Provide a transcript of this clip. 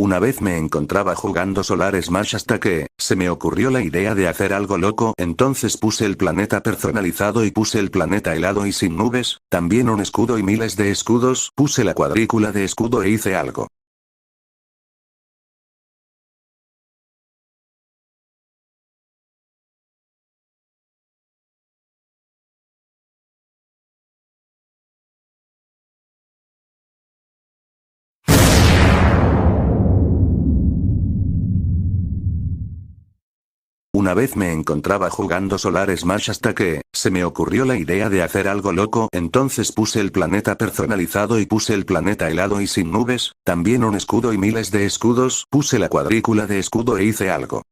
Una vez me encontraba jugando Solar Smash hasta que, se me ocurrió la idea de hacer algo loco, entonces puse el planeta personalizado y puse el planeta helado y sin nubes, también un escudo y miles de escudos, puse la cuadrícula de escudo e hice algo. Una vez me encontraba jugando Solar Smash hasta que, se me ocurrió la idea de hacer algo loco, entonces puse el planeta personalizado y puse el planeta helado y sin nubes, también un escudo y miles de escudos, puse la cuadrícula de escudo e hice algo.